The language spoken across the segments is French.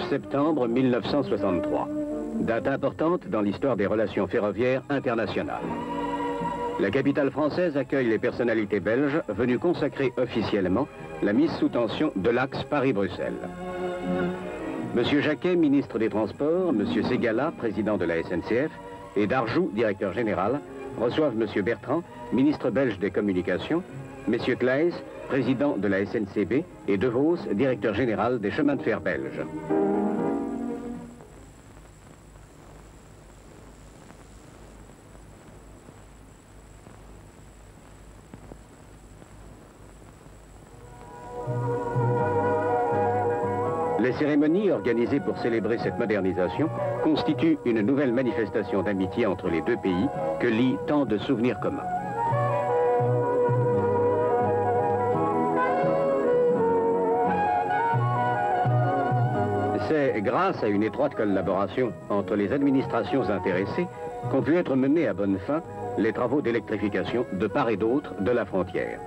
Septembre 1963, date importante dans l'histoire des relations ferroviaires internationales. La capitale française accueille les personnalités belges venues consacrer officiellement la mise sous tension de l'axe Paris-Bruxelles. Monsieur Jacquet, ministre des Transports, Monsieur Ségala, président de la SNCF, et Darjoux, directeur général, reçoivent Monsieur Bertrand, ministre belge des Communications, Monsieur Claes, président de la SNCB, et De Vos, directeur général des chemins de fer belges. Les cérémonies organisées pour célébrer cette modernisation constituent une nouvelle manifestation d'amitié entre les deux pays que lient tant de souvenirs communs. C'est grâce à une étroite collaboration entre les administrations intéressées qu'ont pu être menés à bonne fin les travaux d'électrification de part et d'autre de la frontière.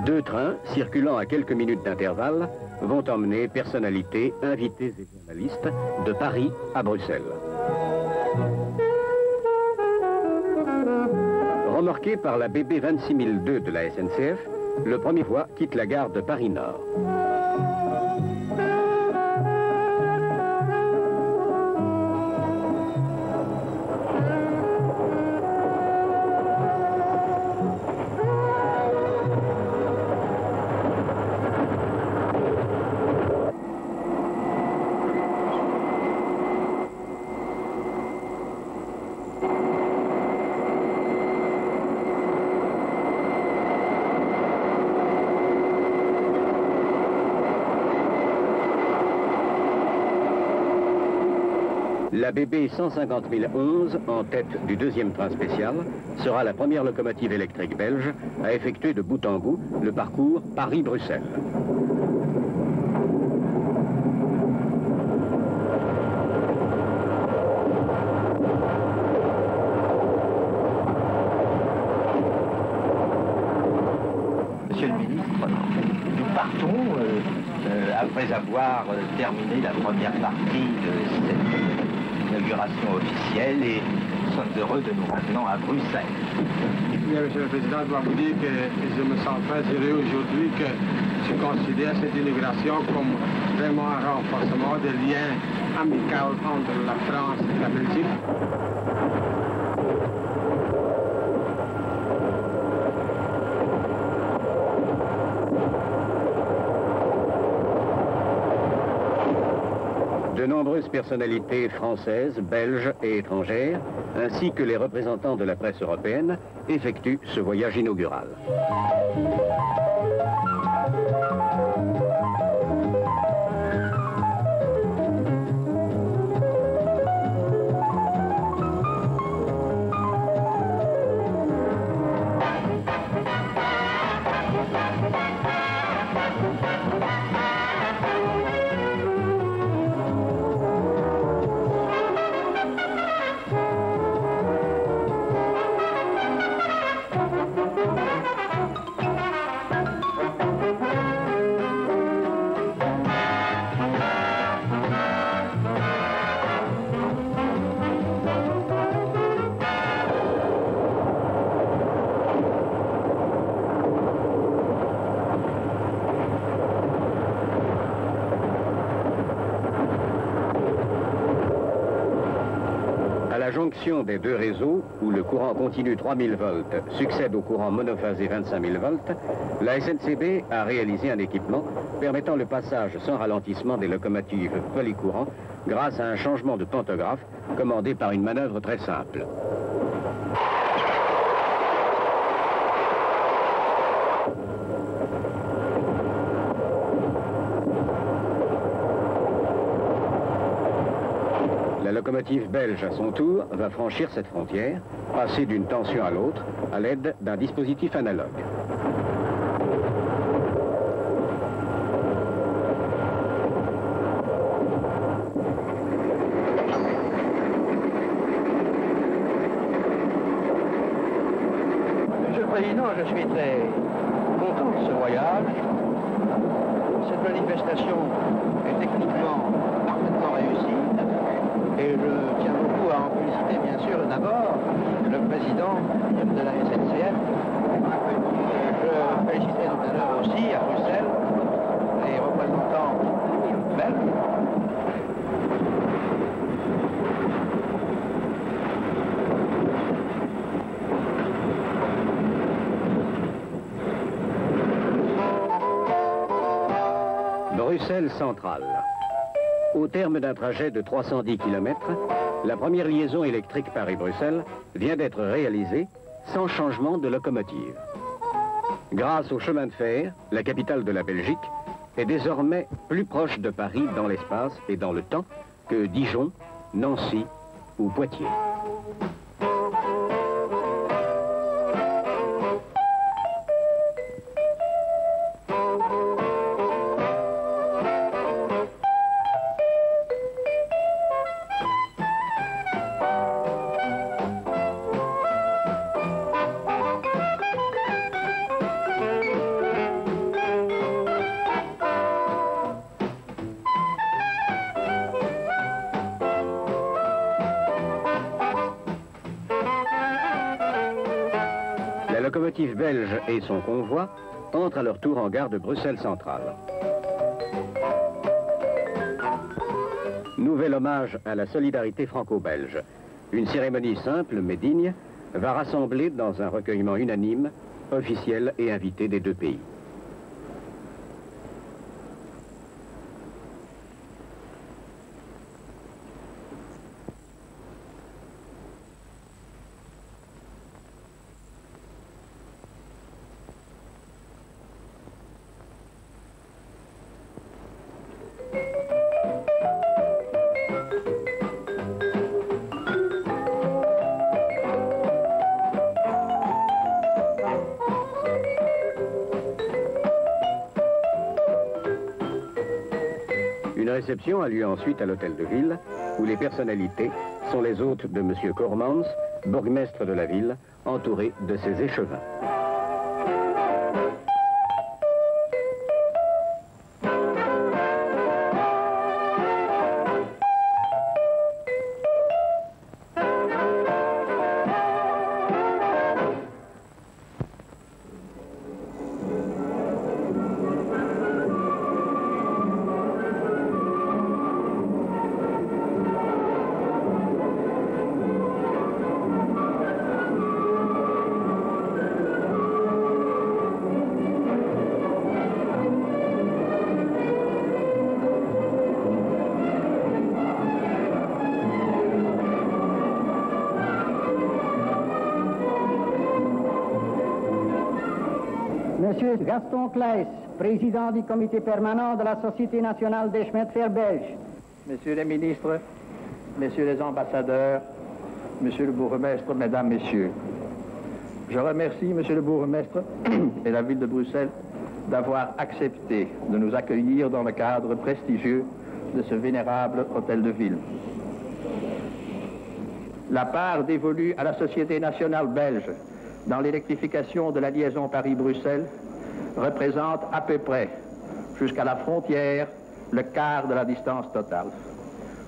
Deux trains, circulant à quelques minutes d'intervalle, vont emmener personnalités, invités et journalistes de Paris à Bruxelles. Remorqué par la BB 26002 de la SNCF, le premier voie quitte la gare de Paris-Nord. La BB 150011, en tête du deuxième train spécial, sera la première locomotive électrique belge à effectuer de bout en bout le parcours Paris-Bruxelles. Monsieur le ministre, nous partons après avoir terminé la première partie de cette inauguration officielle et nous sommes heureux de nous rendre à Bruxelles. Bien, Monsieur le Président, je dois vous dire que je me sens très heureux aujourd'hui que je considère cette inauguration comme vraiment un renforcement des liens amicaux entre la France et la Belgique. De nombreuses personnalités françaises, belges et étrangères, ainsi que les représentants de la presse européenne, effectuent ce voyage inaugural. la jonction des deux réseaux, où le courant continu 3000 volts succède au courant monophasé 25 000 volts, la SNCB a réalisé un équipement permettant le passage sans ralentissement des locomotives polycourants grâce à un changement de pantographe commandé par une manœuvre très simple. La locomotive belge, à son tour, va franchir cette frontière, passer d'une tension à l'autre, à l'aide d'un dispositif analogue. Monsieur le Président, je suis très content de ce voyage. Cette manifestation est techniquement parfaitement réussie. Et je tiens beaucoup à en féliciter, bien sûr, d'abord le président de la SNCF. Je féliciterai tout à l'heure aussi, à Bruxelles, les représentants belges. Bruxelles centrale. Au terme d'un trajet de 310 km, la première liaison électrique Paris-Bruxelles vient d'être réalisée sans changement de locomotive. Grâce au chemin de fer, la capitale de la Belgique est désormais plus proche de Paris dans l'espace et dans le temps que Dijon, Nancy ou Poitiers. La locomotive belge et son convoi entrent à leur tour en gare de Bruxelles centrale. Nouvel hommage à la solidarité franco-belge. Une cérémonie simple mais digne va rassembler dans un recueillement unanime, officiel et invité des deux pays. Une réception a lieu ensuite à l'hôtel de ville, où les personnalités sont les hôtes de M. Cormans, bourgmestre de la ville, entouré de ses échevins. Monsieur Gaston Claes, président du comité permanent de la Société nationale des chemins de fer belges. Messieurs les ministres, messieurs les ambassadeurs, monsieur le bourgmestre, mesdames, messieurs. Je remercie monsieur le bourgmestre et la ville de Bruxelles d'avoir accepté de nous accueillir dans le cadre prestigieux de ce vénérable hôtel de ville. La part dévolue à la Société nationale belge dans l'électrification de la liaison Paris-Bruxelles représente à peu près, jusqu'à la frontière, le quart de la distance totale.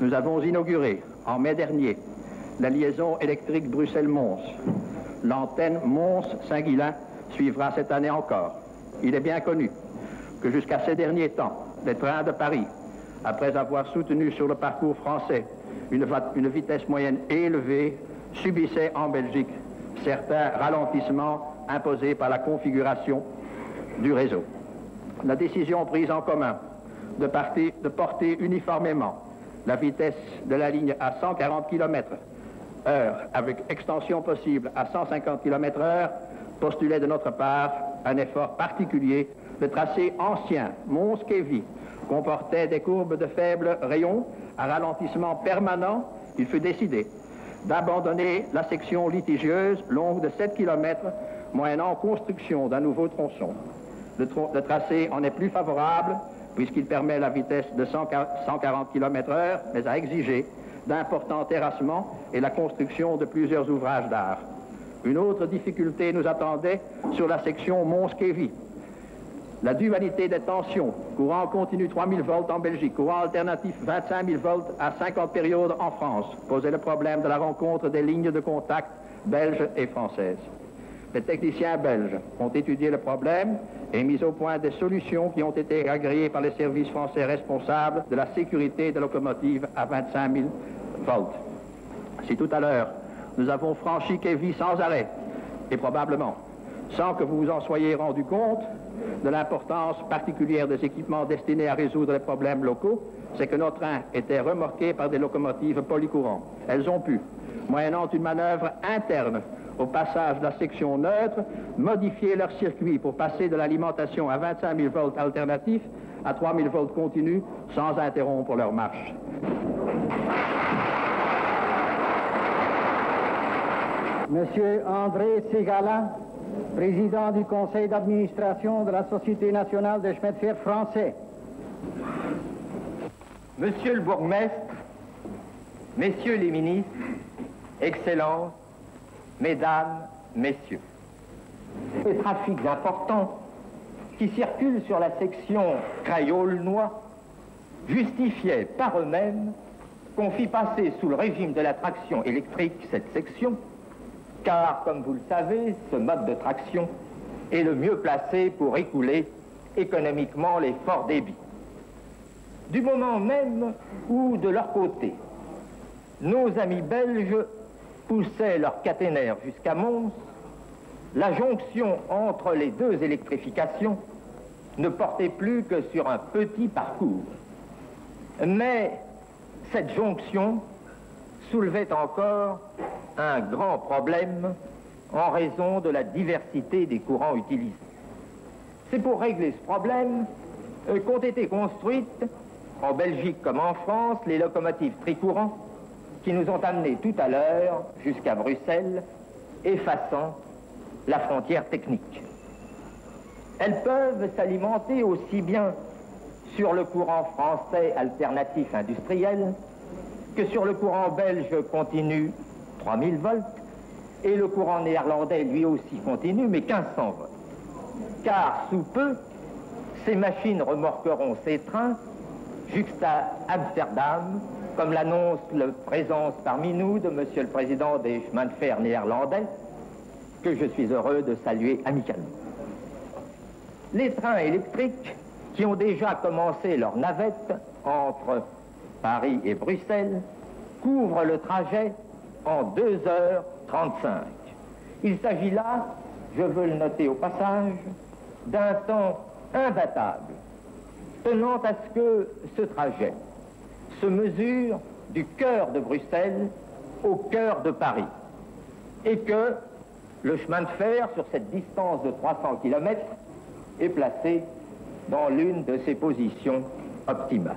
Nous avons inauguré, en mai dernier, la liaison électrique Bruxelles-Mons. L'antenne Mons-Saint-Guilain suivra cette année encore. Il est bien connu que jusqu'à ces derniers temps, les trains de Paris après avoir soutenu sur le parcours français une vitesse moyenne élevée, subissait en Belgique certains ralentissements imposés par la configuration du réseau. La décision prise en commun de porter uniformément la vitesse de la ligne à 140 km/h, avec extension possible à 150 km/h, postulait de notre part un effort particulier. Le tracé ancien, Mons-Kévy, comportait des courbes de faible rayon à ralentissement permanent. Il fut décidé d'abandonner la section litigieuse longue de 7 km, moyennant construction d'un nouveau tronçon. Le tracé en est plus favorable puisqu'il permet la vitesse de 140 km/h, mais a exigé d'importants terrassements et la construction de plusieurs ouvrages d'art. Une autre difficulté nous attendait sur la section Mons-Kévy. La dualité des tensions, courant continu 3000 volts en Belgique, courant alternatif 25 000 volts à 50 périodes en France, posait le problème de la rencontre des lignes de contact belges et françaises. Les techniciens belges ont étudié le problème et mis au point des solutions qui ont été agréées par les services français responsables de la sécurité des locomotives à 25 000 volts. Si tout à l'heure, nous avons franchi Kévy sans arrêt, et probablement sans que vous vous en soyez rendu compte de l'importance particulière des équipements destinés à résoudre les problèmes locaux, c'est que nos trains étaient remorqués par des locomotives polycourants. Elles ont pu, moyennant une manœuvre interne au passage de la section neutre, modifier leur circuit pour passer de l'alimentation à 25 000 volts alternatifs à 3 000 volts continus sans interrompre leur marche. Monsieur André Ségala, président du conseil d'administration de la Société nationale des chemins de fer français. Monsieur le bourgmestre, messieurs les ministres, Excellences, Mesdames, Messieurs, les trafics importants qui circulent sur la section Crayeaules-Noix justifiaient par eux-mêmes qu'on fit passer sous le régime de la traction électrique cette section, car, comme vous le savez, ce mode de traction est le mieux placé pour écouler économiquement les forts débits. Du moment même où, de leur côté, nos amis belges poussaient leur caténaire jusqu'à Mons, la jonction entre les deux électrifications ne portait plus que sur un petit parcours. Mais cette jonction soulevait encore un grand problème en raison de la diversité des courants utilisés. C'est pour régler ce problème qu'ont été construites, en Belgique comme en France, les locomotives tricourants qui nous ont amenés tout à l'heure jusqu'à Bruxelles, effaçant la frontière technique. Elles peuvent s'alimenter aussi bien sur le courant français alternatif industriel que sur le courant belge continu 3000 volts et le courant néerlandais lui aussi continu mais 1500 volts. Car sous peu, ces machines remorqueront ces trains jusqu'à Amsterdam, comme l'annonce la présence parmi nous de Monsieur le Président des chemins de fer néerlandais, que je suis heureux de saluer amicalement. Les trains électriques qui ont déjà commencé leur navette entre Paris et Bruxelles couvrent le trajet en 2h35. Il s'agit là, je veux le noter au passage, d'un temps imbattable, tenant à ce que ce trajet se mesure du cœur de Bruxelles au cœur de Paris et que le chemin de fer, sur cette distance de 300 km, est placé dans l'une de ses positions optimales.